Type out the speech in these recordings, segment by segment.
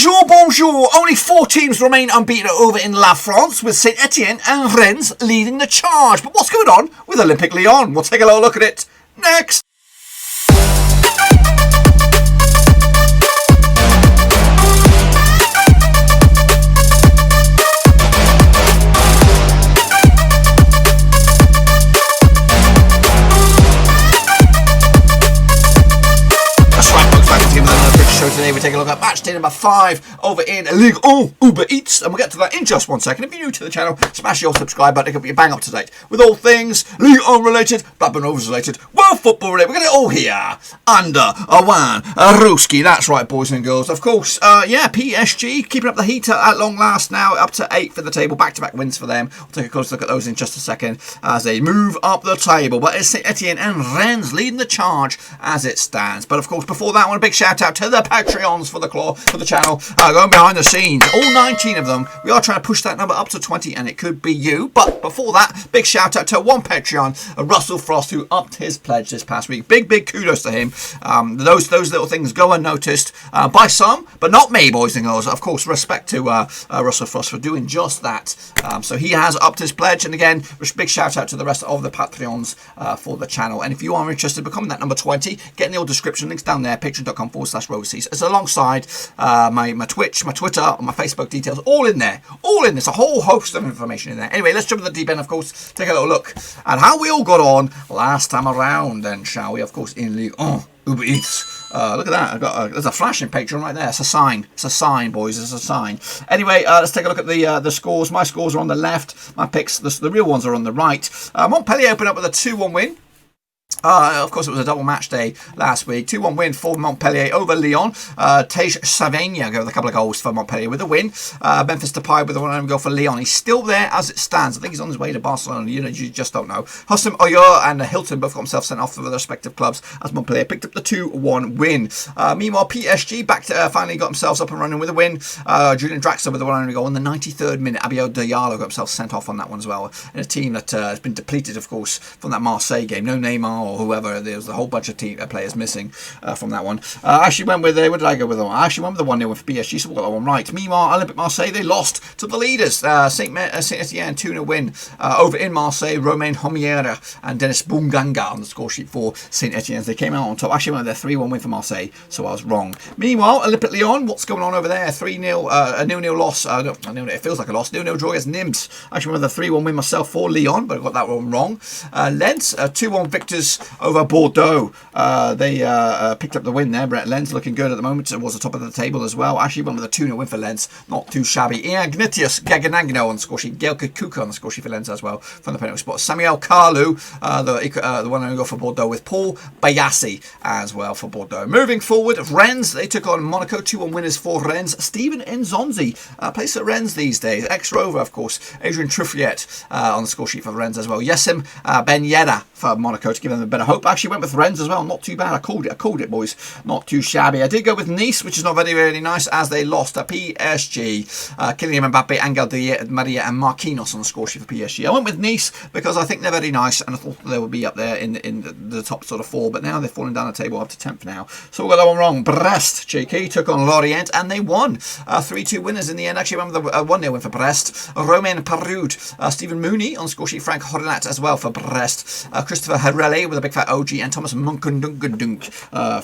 Bonjour, bonjour. Only 4 teams remain unbeaten over in La France, with Saint-Étienne and Rennes leading the charge. But what's going on with Olympique Lyon? We'll take a little look at it next. Today we take a look at match day number 5 over in Ligue Uber Eats, and we'll get to that in just 1 second. If you're new to the channel, smash your subscribe button to get you bang up to date with all things Ligue 1 related, Blackburn Rovers related, world football related. We're going to all here under one Ruski. That's right, boys and girls. Of course, PSG keeping up the heat at long last now, up to 8th in the table. Back-to-back wins for them. We'll take a close look at those in just a second as they move up the table. But it's Saint-Étienne and Rennes leading the charge as it stands. But of course, before that, I want a big shout out to the Patreons for the channel, going behind the scenes, all 19 of them. We are trying to push that number up to 20, and it could be you. But before that, big shout out to one Patreon, Russell Frost, who upped his pledge this past week. Big kudos to him. Those little things go unnoticed by some, but not me, boys and girls. Of course, respect to Russell Frost for doing just that. So he has upped his pledge, and again, big shout out to the rest of the Patreons for the channel. And if you are interested in becoming that number 20, get in the old description links down there, patreon.com/Roverseas. It's alongside my Twitch, my Twitter, my Facebook details, all in there. It's a whole host of information in there. Anyway, let's jump in the deep end, of course, take a little look at how we all got on last time around, then, shall we? Of course, in Ligue 1 Uber Eats. Look at that. There's a flashing Patreon right there. It's a sign. It's a sign, boys. It's a sign. Anyway, let's take a look at the scores. My scores are on the left. My picks, the real ones, are on the right. Montpellier opened up with a 2-1 win. Of course, it was a double match day last week. 2-1 win for Montpellier over Lyon. Tej Savania with a couple of goals for Montpellier with a win. Memphis Depay with a 1-0 goal for Lyon. He's still there as it stands. I think he's on his way to Barcelona. You just don't know. Hussein Oyor and Hilton both got themselves sent off for their respective clubs as Montpellier picked up the 2-1 win. Meanwhile, PSG finally got themselves up and running with a win. Julian Draxler with a 1-0 goal in the 93rd minute. Abiod Diallo got himself sent off on that one as well. In a team that has been depleted, of course, from that Marseille game. No Neymar or whoever. There was a whole bunch of players missing from that one. I actually went with what did I go with? I actually went with the 1-0 for PSG, so we got that one right. Meanwhile, Olympique Marseille, they lost to the leaders. Saint-Étienne 2-0 win over in Marseille. Romain Homiera and Dennis Bunganga on the score sheet for Saint-Étienne. They came out on top. Actually went with their 3-1 win for Marseille, so I was wrong. Meanwhile, Olympique Lyon, what's going on over there? 3-0, a 0-0 loss. It feels like a loss. 0-0 draw against Nîmes. Actually went with a 3-1 win myself for Lyon, but I got that one wrong. Lens, 2-1 victors over Bordeaux. They picked up the win there. Brett Lens looking good at the moment. It was the top of the table as well. Actually went with a 2-0 win for Lens. Not too shabby. Ignatius Gaganagno on the score sheet. Gelka Kuka on the score sheet for Lens as well from the penalty spot. Samuel Carlu, the one who got for Bordeaux, with Paul Bayassi as well for Bordeaux. Moving forward, Rennes, they took on Monaco. 2-1 winners for Rennes. Stephen Nzonzi plays at Rennes these days. Ex-Rover, of course. Adrian Truffiet on the score sheet for Rennes as well. Yesim Ben Yedda for Monaco to give them a better hope. Actually went with Rennes as well. Not too bad. I called it, boys. Not too shabby. I did go with Nice, which is not very, very nice, as they lost to PSG. Kylian Mbappe, Angel Di Maria and Marquinhos on the score sheet for PSG. I went with Nice because I think they're very nice, and I thought they would be up there in the top sort of 4, but now they're falling down the table up to 10th now. So we got that one wrong. Brest, cheeky, took on Lorient, and they won. 3-2 winners in the end. Actually, remember the 1-0 win for Brest. Romain Parud, Stephen Mooney on the score sheet. Frank Horlat as well for Brest. Christopher Herrele with a big fat OG, and Thomas Munkundunk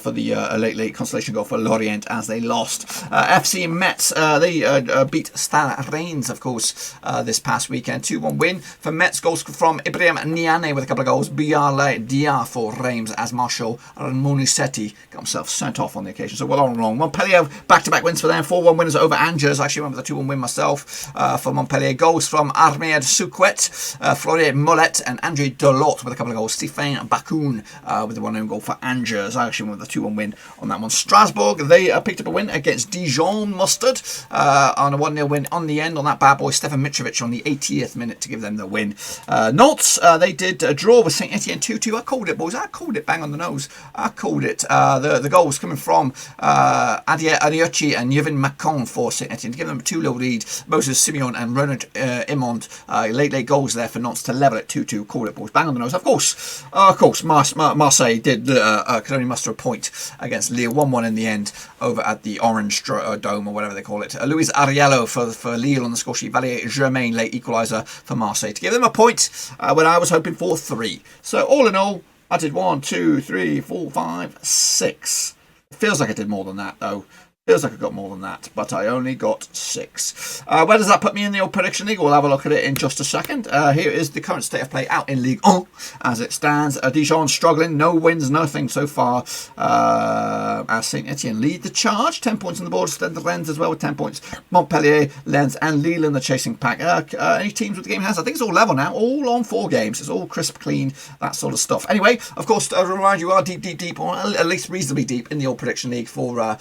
for the late consolation goal for Lorient as they lost. FC Metz, they beat Stade Reims, of course, this past weekend. 2-1 win for Metz. Goals from Ibrahim Niane with a couple of goals. Biale Dia for Reims as Marshall Monisetti got himself sent off on the occasion. So well on wrong. Montpellier, back-to-back wins for them. 4-1 winners over Angers. I actually went with a 2-1 win myself for Montpellier. Goals from Armed Souquet, Florian Mollet and Andre Delort with a couple of goals. Stéphane Bakoun with the 1-0 goal for Angers. I actually went with a 2-1 win on that one. Strasbourg, they picked up a win against Dijon Mustard on a 1-0 win on the end on that bad boy Stefan Mitrovic on the 80th minute to give them the win. Nantes, they did a draw with Saint-Étienne 2-2. I called it, boys. I called it bang on the nose. I called it. The goals coming from Adia Ariochi and Yevin Macon for Saint-Étienne to give them a 2-0 lead. Moses Simeon and Ronald Imond, late goals there for Nantes to level at 2-2. Called it, boys. Bang on the nose. Of course. course, Marseille did could only muster a point against Lille, 1-1 in the end over at the Orange Dome or whatever they call it. Luis Ariello for Lille on the score sheet. Valier Germain, late equaliser for Marseille to give them a point when I was hoping for 3. So all in all, I did 1, 2, 3, 4, 5, 6. It feels like I did more than that though. Feels like I got more than that, but I only got 6. Where does that put me in the old prediction league? We'll have a look at it in just a second. Here is the current state of play out in Ligue 1 as it stands. Dijon struggling, no wins, nothing so far. As Saint-Étienne lead the charge, 10 points on the board. Stade Rennes as well with 10 points. Montpellier, Lens and Lille in the chasing pack. Any teams with the game hands? I think it's all level now, all on 4 games. It's all crisp, clean, that sort of stuff. Anyway, of course, to remind you, are deep, or at least reasonably deep in the old prediction league for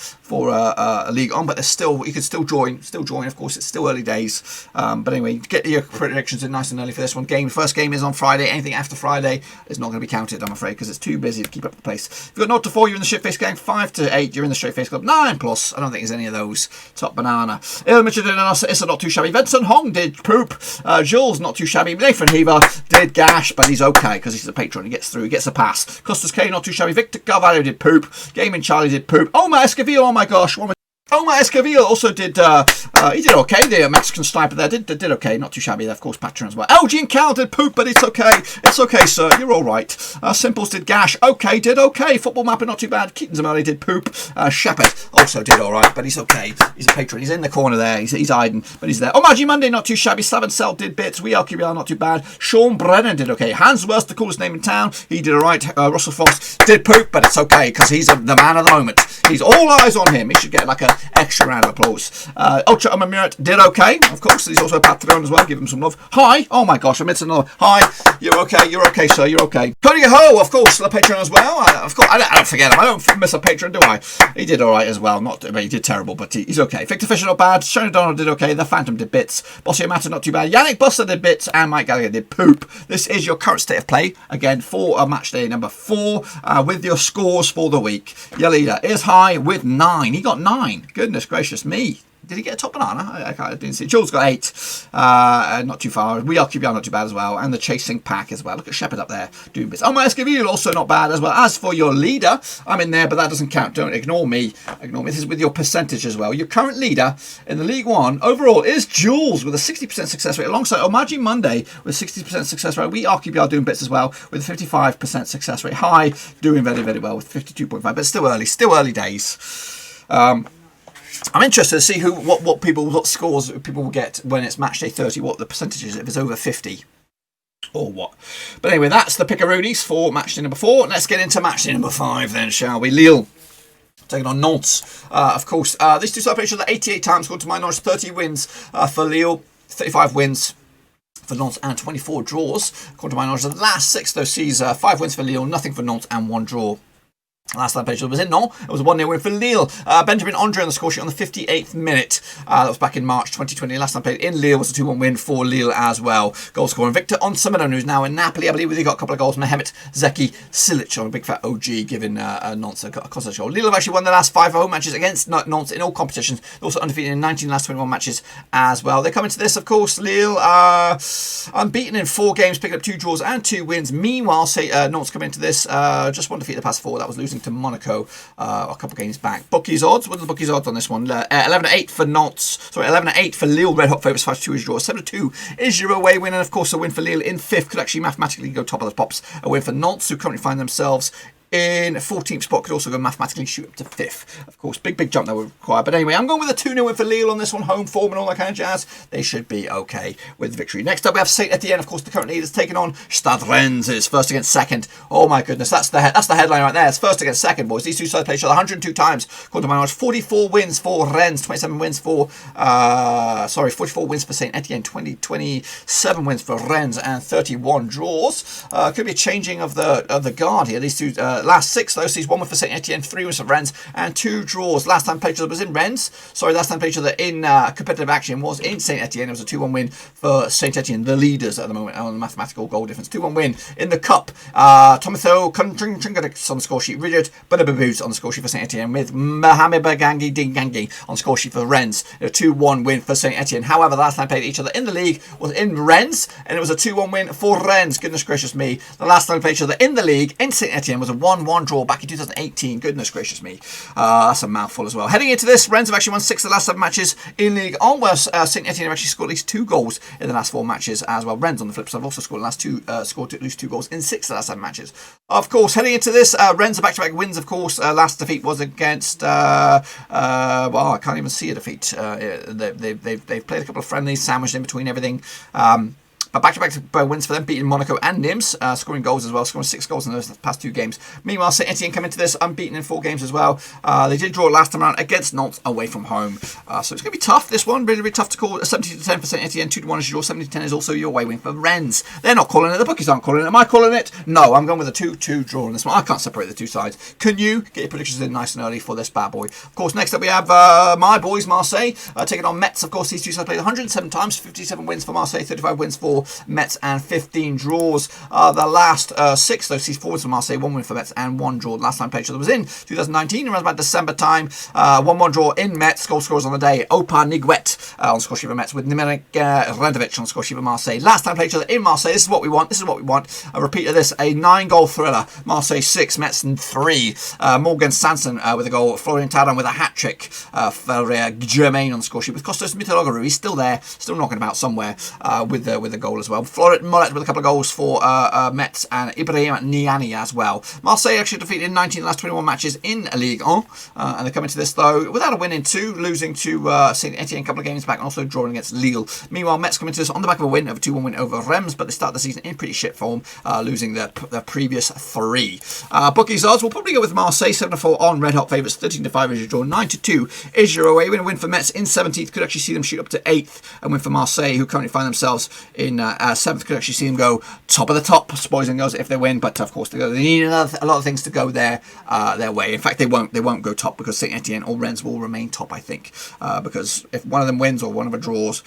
League on, but there's still, you can still join. Of course, it's still early days, but anyway, get your predictions in nice and early for this one. First game is on Friday. Anything after Friday is not going to be counted, I'm afraid, because it's too busy to keep up the pace. If you've got 0 to 4, you're in the shit face gang. 5 to 8, you're in the straight face club. 9 plus, I don't think there's any of those. Top banana. Il Mitchell and us, Issa not too shabby. Vincent Hong did poop. Jules not too shabby. Nathan Heaver did gash, but he's okay because he's a patron. He gets through. He gets a pass. Costas K not too shabby. Victor Carvalho did poop. Gaming Charlie did poop. Omar Esquivel, oh my gosh. Omar Esquivel also did, he did okay. The Mexican sniper there did okay. Not too shabby there, of course, patron as well. LG and Cal did poop, but it's okay. It's okay, sir. You're all right. Simples did gash. Okay, did okay. Football mapper, not too bad. Keaton Zamali did poop. Shepherd also did all right, but he's okay. He's a patron. He's in the corner there. He's hiding, but he's there. Omaji Monday, not too shabby. Slav and Cell did bits. We are QBR, not too bad. Sean Brennan did okay. Hans Wurst, the coolest name in town. He did all right. Russell Foss did poop, but it's okay because he's the man of the moment. He's all eyes on him. He should get like an extra round of applause. Ultra Murat did okay, of course. He's also a Patreon as well. Give him some love. Hi. Oh my gosh, I missed another. Hi. You're okay. You're okay, sir. You're okay. Cody Ho, of course, the Patreon as well. Of course, I don't forget him. I don't miss a patron, do I? He did all right as well. He did terrible, but he's okay. Victor Fisher not bad. Shona Donald did okay. The Phantom did bits. Bossy Matter not too bad. Yannick Buster did bits, and Mike Gallagher did poop. This is your current state of play again for match day number 4 with your scores for the week. Your leader is High with 9. He got 9. Goodness gracious me. Did he get a top banana? I didn't see. Jules got 8. Not too far. We are QBR not too bad as well. And the chasing pack as well. Look at Shepherd up there doing bits. Oh, my Esquivel also not bad as well. As for your leader, I'm in there, but that doesn't count. Don't ignore me. Ignore me. This is with your percentage as well. Your current leader in the League 1 overall is Jules with a 60% success rate alongside Omaji Monday with 60% success rate. We are QBR doing bits as well with a 55% success rate. High doing very, very well with 52.5, but still early days. I'm interested to see what scores people will get when it's match day 30, what the percentage is if it's over 50 or what. But anyway, that's the pickaroonies for match day number 4. Let's get into match day number 5 then, shall we? Lille taking on Nantes. Of course, these two celebrations are 88 times, according to my knowledge, 30 wins for Lille, 35 wins for Nantes and 24 draws. According to my knowledge, the last 6 though sees 5 wins for Lille, nothing for Nantes and 1 draw. Last time page was in Nantes. It was a 1-0 win for Lille. Benjamin Andre on the score sheet on the 58th minute. That was back in March 2020. Last time played in Lille was a 2-1 win for Lille as well. Goal scorer Victor Onsamon, who's now in Napoli. I believe he got a couple of goals. Mehmet Zeki Silic on a big fat OG, giving Nantes a concert goal. Lille have actually won their last 5 home matches against Nantes in all competitions. They're also undefeated in 19 last 21 matches as well. They come into this, of course. Lille are unbeaten in 4 games, picking up 2 draws and 2 wins. Meanwhile, Nantes come into this just 1 defeat the past 4. That was losing to Monaco a couple of games back. Bookies odds. What are the bookies odds on this one? 11-8 for Nantes. Sorry, 11-8 for Lille. Red hot favourites. 5-2 is your draw. 7-2 is your away win, and of course a win for Lille in 5th could actually mathematically go top of the pops. A win for Nantes, who currently find themselves in 14th spot, could also go mathematically shoot up to 5th. Of course, big jump that would require. But anyway, I'm going with a 2-0 win for Lille on this one. Home form and all that kind of jazz. They should be okay with victory. Next up, we have Saint-Étienne. Of course, the current leaders taking on Stade Rennes. It's first against second. Oh my goodness, that's the headline right there. It's first against second, boys. These two sides play each other 102 times. According to my knowledge, 44 wins for Rennes, 27 wins for 44 wins for Saint-Étienne, 27 wins for Rennes, and 31 draws. Could be a changing of the guard here. These two Last 6 though sees 1 win for Saint-Étienne, 3 wins for Rennes, and 2 draws. Last time played each other was in Rennes. Sorry, last time played each other in competitive action was in Saint-Étienne. It was a 2-1 win for Saint-Étienne, the leaders at the moment on the mathematical goal difference. 2-1 win in the Cup. Tomatho Kundringadix on the score sheet. Richard Bunababooz on the score sheet for Saint-Étienne, with Mohamed Bagangi Dingangi on the score sheet for Rennes. A 2-1 win for Saint-Étienne. However, the last time played each other in the league was in Rennes, and it was a 2-1 win for Rennes. Goodness gracious me. The last time played each other in the league in Saint-Étienne was a 1-1 draw back in 2018. Goodness gracious me. That's a mouthful as well. Heading into this, Rennes have actually won 6 of the last 7 matches in Ligue 1, where Saint-Étienne have actually scored at least 2 goals in the last 4 matches as well. Rennes on the flip side have also scored at least 2 goals in 6 of the last 7 matches. Of course, heading into this, Rennes are back-to-back wins, of course. Last defeat was against, well, I can't even see a defeat. They've played a couple of friendlies, sandwiched in between everything. But back-to-back wins for them, beating Monaco and Nîmes, scoring goals as well, scoring 6 goals in those past 2 games. Meanwhile, Saint-Étienne come into this unbeaten in 4 games as well. They did draw last time around against Nantes away from home. So it's going to be tough, this one. Really, really tough to call. 70-10 for Saint-Étienne, 2-1 is your draw. 70-10 is also your away win for Rennes. They're not calling it. The bookies aren't calling it. Am I calling it? No, I'm going with a 2-2 draw on this one. I can't separate the 2 sides. Can you get your predictions in nice and early for this bad boy? Of course, next up we have my boys, Marseille, taking on Metz. Of course, these 2 sides played 107 times, 57 wins for Marseille, 35 wins for Metz, and 15 draws. The last 6 though sees 4 wins for Marseille, 1 win for Metz, and 1 draw. The last time played each other was in 2019, around about December time. 1-1 draw in Metz. Goal scorers on the day: Opa Niguet on score sheet for Metz, with Nimerik Rendovic on score sheet for Marseille. Last time played each other in Marseille. This is what we want. This is what we want. A repeat of this: a 9-goal thriller. Marseille 6, Metz 3. Morgan Sanson with a goal. Florian Tadon with a hat trick for Germain on the score sheet, with Kostas Mitologarou. He's still there, still knocking about somewhere with the goal as well. Florent Mollet with a couple of goals for Metz, and Ibrahim Niani as well. Marseille actually defeated 19 of the last 21 matches in Ligue 1, and they come into this though without a win in 2, losing to Saint-Étienne a couple of games back, and also drawing against Lille. Meanwhile, Metz come into this on the back of a win, of a 2-1 win over Reims, but they start the season in pretty shit form, losing their previous 3. Bookies odds, we'll probably go with Marseille 7-4 on red hot favourites, 13-5 is your draw, 9-2 is your away win. A win for Metz in 17th could actually see them shoot up to 8th, and win for Marseille, who currently find themselves in 7th, could actually see them go top of the top, boys and girls, if they win. But of course, they need a lot of things to go their way. In fact, they won't go top, because Saint-Étienne or Rennes will remain top, I think, because if one of them wins or one of them draws,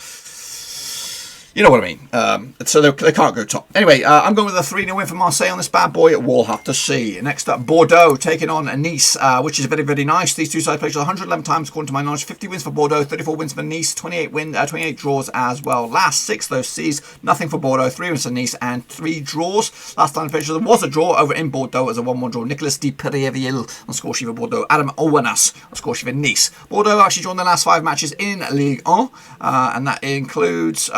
you know what I mean. So they can't go top. Anyway, I'm going with a 3-0 win for Marseille on this bad boy. We'll have to see. Next up, Bordeaux taking on Nice, which is very, very nice. These 2 sides played 111 times, according to my knowledge. 50 wins for Bordeaux, 34 wins for Nice, 28 draws as well. Last 6 though sees nothing for Bordeaux, 3 wins for Nice, and 3 draws. Last time played there was a draw over in Bordeaux as a 1-1 draw. Nicolas de Perrieville on score sheet for Bordeaux. Adam Owenas on score sheet for Nice. Bordeaux actually drawn their last 5 matches in Ligue 1, and that includes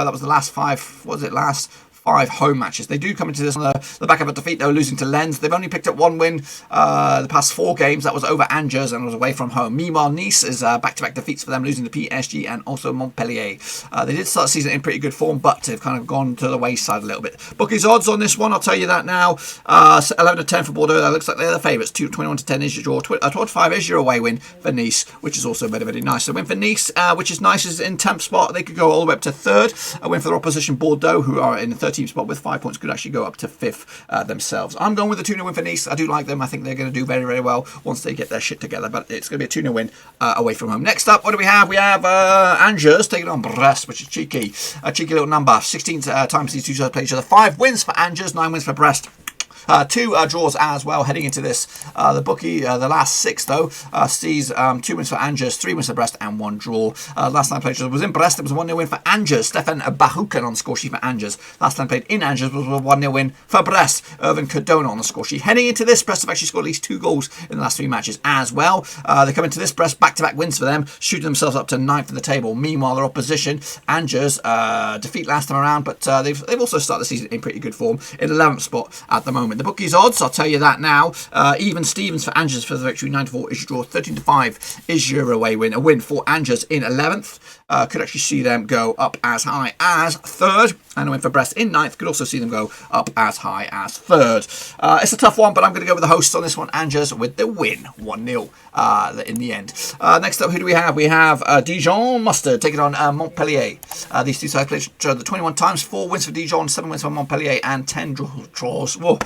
that was the last 5, what was it, last 5 home matches. They do come into this on the back of a defeat, though, losing to Lens. They've only picked up 1 win the past 4 games. That was over Angers and was away from home. Meanwhile, Nice is back-to-back defeats for them, losing to PSG and also Montpellier. They did start the season in pretty good form, but they've kind of gone to the wayside a little bit. Bookies odds on this one, I'll tell you that now. 11-10 for Bordeaux. That looks like they're the favourites. 21-10 is your draw. 12-5 is your away win for Nice, which is also very, very nice. So win for Nice, which is nice, is in 10th spot. They could go all the way up to 3rd. A win for their opposition, Bordeaux, who are in the 13th spot with 5 points, could actually go up to 5th themselves. I'm going with a 2-0 win for Nice. I do like them. I think they're going to do very, very well once they get their shit together, but it's going to be a 2-0 win away from home. Next up, what do we have? We have Angers taking on Brest, which is cheeky. A cheeky little number. 16 times these 2 sides play each other. 5 wins for Angers, 9 wins for Brest. 2 draws as well heading into this. The bookie, the last 6 though, sees 2 wins for Angers, 3 wins for Brest, and 1 draw. Last time played was in Brest. It was a 1-0 win for Angers. Stefan Bahuken on the score sheet for Angers. Last time played in Angers was a 1-0 win for Brest. Irvin Cardona on the score sheet. Heading into this, Brest have actually scored at least 2 goals in the last 3 matches as well. They come into this, Brest back-to-back wins for them, shooting themselves up to 9th in the table. Meanwhile, their opposition, Angers, defeat last time around, but they've also started the season in pretty good form, in 11th spot at the moment. The bookies odds, I'll tell you that now. Even Stevens for Angers for the victory, 9-4 is your draw, 13-5 is your away win. A win for Angers in 11th. Could actually see them go up as high as third. And a win for Brest in ninth. Could also see them go up as high as third. It's a tough one, but I'm going to go with the hosts on this one. Angers with the win. 1-0 in the end. Next up, who do we have? We have Dijon Mustard taking on Montpellier. These two sides played each other 21 times. 4 wins for Dijon, 7 wins for Montpellier, and 10 draws. Whoa.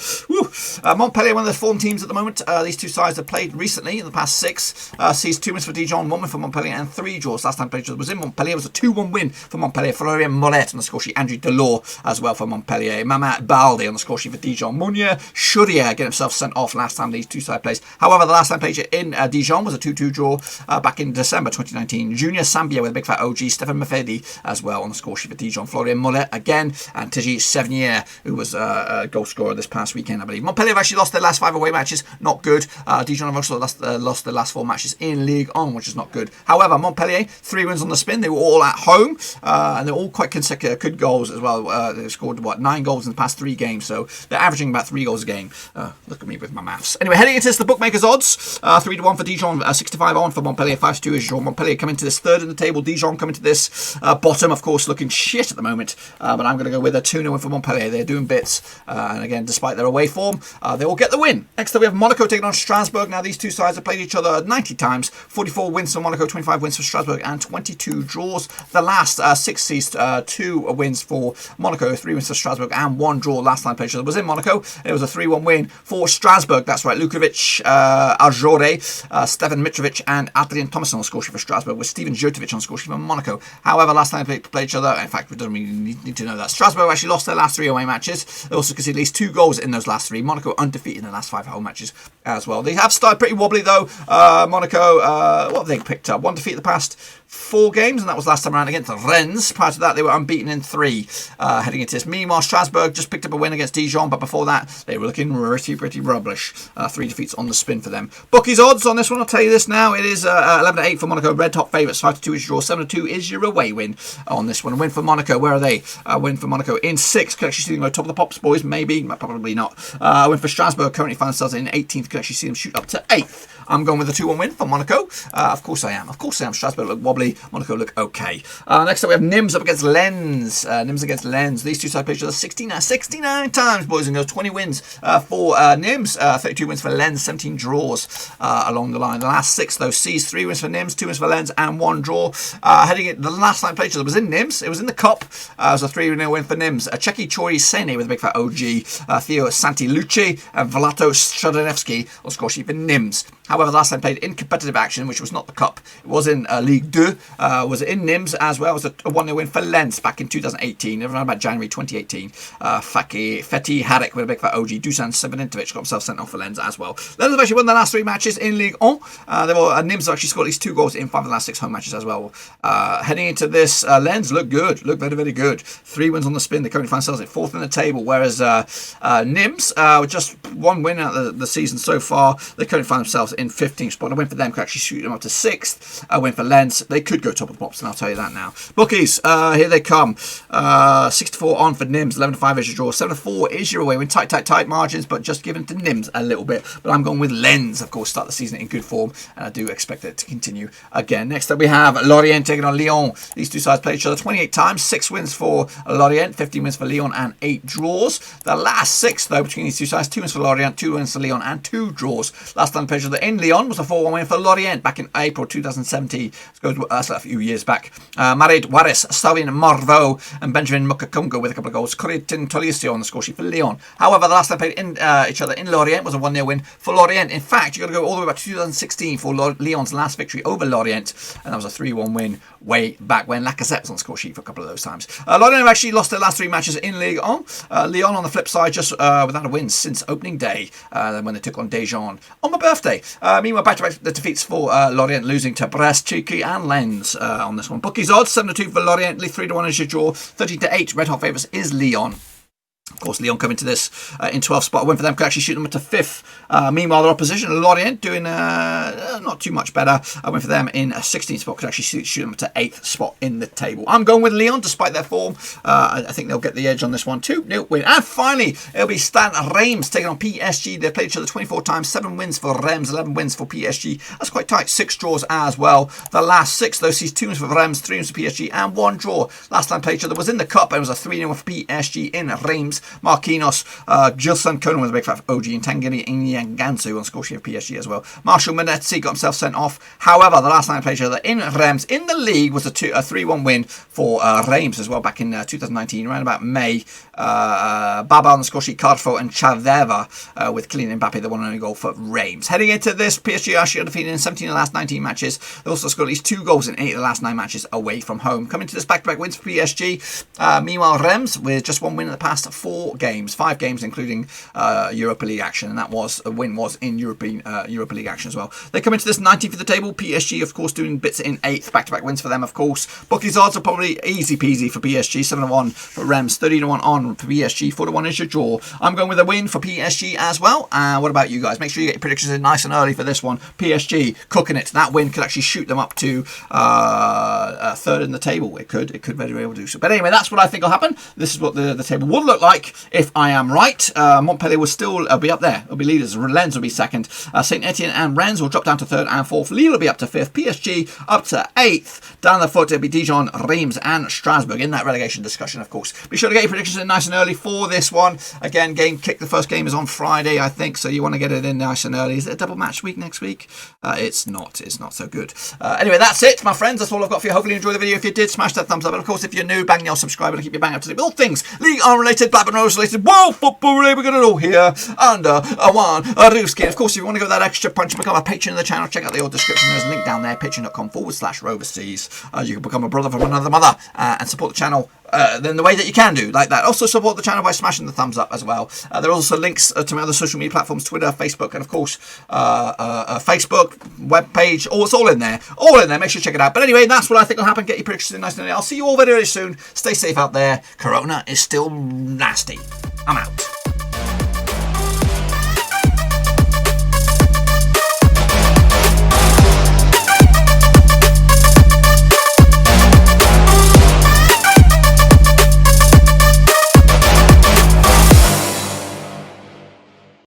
Montpellier, one of the form teams at the moment. These two sides have played recently in the past 6. Sees 2 wins for Dijon, 1 win for Montpellier, and 3 draws. Last time played each other was in Montpellier. It was a 2-1 win for Montpellier. Florian Moret on the score sheet. Andrew Delors as well for Montpellier. Mamat Balde on the score sheet for Dijon. Mounier Chourier getting himself sent off last time these two side plays. However, the last time played in Dijon was a 2-2 draw back in December 2019. Junior Sambia with a big fat OG. Stefan Mafedi as well on the score sheet for Dijon. Florian Moret again. And Tiji Sevnier, who was a goal scorer this past weekend, I believe. Montpellier have actually lost their last 5 away matches. Not good. Dijon have also lost their last 4 matches in Ligue 1, which is not good. However, Montpellier, 3 wins on the spin. They were all at home. And they're all quite consecutive good goals as well. They've scored, 9 goals in the past 3 games. So they're averaging about 3 goals a game. Look at me with my maths. Anyway, heading into this, the bookmakers' odds. 3-1 for Dijon, 65 on for Montpellier, 5-2 is your Montpellier coming to this third in the table. Dijon coming to this bottom, of course, looking shit at the moment. But I'm going to go with a 2-0 win for Montpellier. They're doing bits. And again, despite their away form, they will get the win. Next up, we have Monaco taking on Strasbourg. Now, these two sides have played each other 90 times. 44 wins for Monaco, 25 wins for Strasbourg, and 22 draws. The last 6 seasons, 2 wins for Monaco, 3 wins for Strasbourg, and 1 draw. Last time played each other was in Monaco. It was a 3-1 win for Strasbourg. That's right. Lukovic, Arjore, Stefan Mitrovic, and Adrian Thomason on the score sheet for Strasbourg, with Steven Jotovic on the score sheet for Monaco. However, last time they played each other, in fact, we don't really need to know that. Strasbourg actually lost their last 3 away matches. They also conceded at least 2 goals in those last 3. Monaco undefeated in the last 5 home matches as well. They have started pretty wobbly though. Monaco, what have they picked up? 1 defeat the past 4 games, and that was last time around against the Rennes. Prior to that, they were unbeaten in 3 heading into this. Meanwhile, Strasbourg just picked up a win against Dijon, but before that, they were looking pretty rubbish. 3 defeats on the spin for them. Bookies odds on this one, I'll tell you this now. It is 11-8 for Monaco. Red top favourites. 5-2 is your draw. 7-2 is your away win on this one. A win for Monaco. Where are they? A win for Monaco in 6th. Could actually see them go top of the pops, boys. Maybe. Probably not. A win for Strasbourg. Currently find themselves in 18th. Could actually see them shoot up to 8th. I'm going with a 2-1 win for Monaco. Of course I am. Strasbourg look wobbly. Monaco look okay. Next up we have Nîmes up against Lens. Nîmes against Lens. These two sides played each other 69 times, boys and girls. 20 wins for Nîmes. 32 wins for Lens. 17 draws along the line. The last 6 though sees 3 wins for Nîmes, 2 wins for Lens, and 1 draw. Heading it, the last time played each other was in Nîmes. It was in the cup. It was a 3-0 win for Nîmes. Cheki Chori Sene with a big fat OG. Theo Santilucci and Vlato Stradanevski on score sheet for Nîmes. However, the last time played in competitive action, which was not the Cup, it was in Ligue 2, was in Nîmes as well. It was a 1-0 win for Lens back in 2018, around about January 2018. Fethi Harek with a big fat OG. Dusan Sevenintovic got himself sent off for Lens as well. Lens have actually won the last 3 matches in Ligue 1. Nîmes have actually scored at least 2 goals in 5 of the last 6 home matches as well. Heading into this, Lens look good, look very good. 3 wins on the spin. They currently find themselves at 4th in the table, whereas Nîmes, with just 1 win out of the season so far, they currently find themselves in 15th spot. A win for them could actually shoot them up to 6th. A win for Lens, they could go top of the pops, and I'll tell you that now. Bookies, here they come. 6-4 on for Nîmes, 11-5 is your draw, 7-4 is your away win. Tight margins, but just given to Nîmes a little bit. But I'm going with Lens, of course, start the season in good form, and I do expect it to continue again. Next up we have Lorient taking on Lyon. These two sides played each other 28 times, 6 wins for Lorient, 15 wins for Lyon, and 8 draws. The last 6 though between these two sides, 2 wins for Lorient, 2 wins for Lyon, and 2 draws. Last time played each other in Lyon was a 4-1 win for Lorient back in April 2017. That's a few years back. Marid Waris, Stalin Marvo, and Benjamin Mukakungo with a couple of goals. Corentin Tolisso on the score sheet for Lyon. However, the last time played in each other in Lorient was a 1-0 win for Lorient. In fact, you've got to go all the way back to 2016 for Lyon's last victory over Lorient, and that was a 3-1 win way back when Lacazette was on the score sheet for a couple of those times. Lorient have actually lost their last 3 matches in Ligue 1. Lyon on the flip side just without a win since opening day when they took on Dijon on my birthday. Meanwhile, back-to-back the defeats for Lorient, losing to Brest, Cheeky, and Lens on this one. Bookies odds 7-2 for Lorient, 3-1 is your draw, 13-8. Red hot favourites is Lyon. Of course, Lyon coming to this in 12th spot. A win for them could actually shoot them up to 5th. Meanwhile, their opposition, Lorient, doing not too much better. A win for them in 16th spot could actually shoot them up to 8th spot in the table. I'm going with Lyon, despite their form. I think they'll get the edge on this one. 2-0 win. And finally, it'll be Stade Reims taking on PSG. They've played each other 24 times. 7 wins for Reims, 11 wins for PSG. That's quite tight. 6 draws as well. The last 6, though, sees 2 wins for Reims, 3 wins for PSG, and 1 draw. Last time played each other was in the Cup. It was a 3-0 for PSG in Reims. Marquinhos, Gilson Conan was a big fat for OG, and Tanguy Nyangansu on score sheet of PSG as well. Marshall Manetzi got himself sent off. However, the last time they played each other in Reims in the league was a 3-1 win for Reims as well back in 2019, around about May. Baba on the score sheet, Carfo and Chaveva with Kylian Mbappe, the one and only goal for Reims. Heading into this, PSG are actually undefeated in 17 of the last 19 matches. They also scored at least 2 goals in 8 of the last 9 matches away from home. Coming to this back-to-back wins for PSG. Meanwhile, Reims with just 1 win in the past 4 games. 5 games, including Europa League action, and that was a win was in Europa League action as well. They come into this 19th of the table. PSG, of course, doing bits in 8th. Back-to-back wins for them, of course. Bookies odds are probably easy peasy for PSG. 7-1 for Reims, 30-1 on for PSG. 4-1 is your draw. I'm going with a win for PSG as well. What about you guys? Make sure you get your predictions in nice and early for this one. PSG cooking it. That win could actually shoot them up to 3rd in the table. It could very well do so. But anyway, that's what I think will happen. This is what the table would look like if I am right. Montpellier will still be up there. It'll be leaders. Lens will be 2nd. Saint-Étienne and Rennes will drop down to 3rd and 4th. Lille will be up to 5th. PSG up to 8th. Down the foot, it'll be Dijon, Reims and Strasbourg in that relegation discussion, of course. Be sure to get your predictions in nice and early for this one. Again, the first game is on Friday, I think, so you want to get it in nice and early. Is it a double match week next week? It's not. It's not so good. Anyway, that's it, my friends. That's all I've got for you. Hopefully you enjoyed the video. If you did, smash that thumbs up. And of course, if you're new, bang the old subscribe and keep your bang up to date with all things League unrelated, Blackburn Rovers related, world football related. We're going to do here under one Ruski. Of course, if you want to go that extra punch, become a patron of the channel, check out the old description. There's a link down there, patreon.com/Roverseas. You can become a brother from another mother and support the channel in the way that you can do, like that. Also support the channel by smashing the thumbs up as well. There are also links to my other social media platforms, Twitter, Facebook, and of course Facebook, webpage. It's all in there. All in there. Make sure you check it out. But anyway, that's what I think will happen. Get your predictions in nice and early. I'll see you all very, very soon. Stay safe out there. Corona is still nasty. I'm out.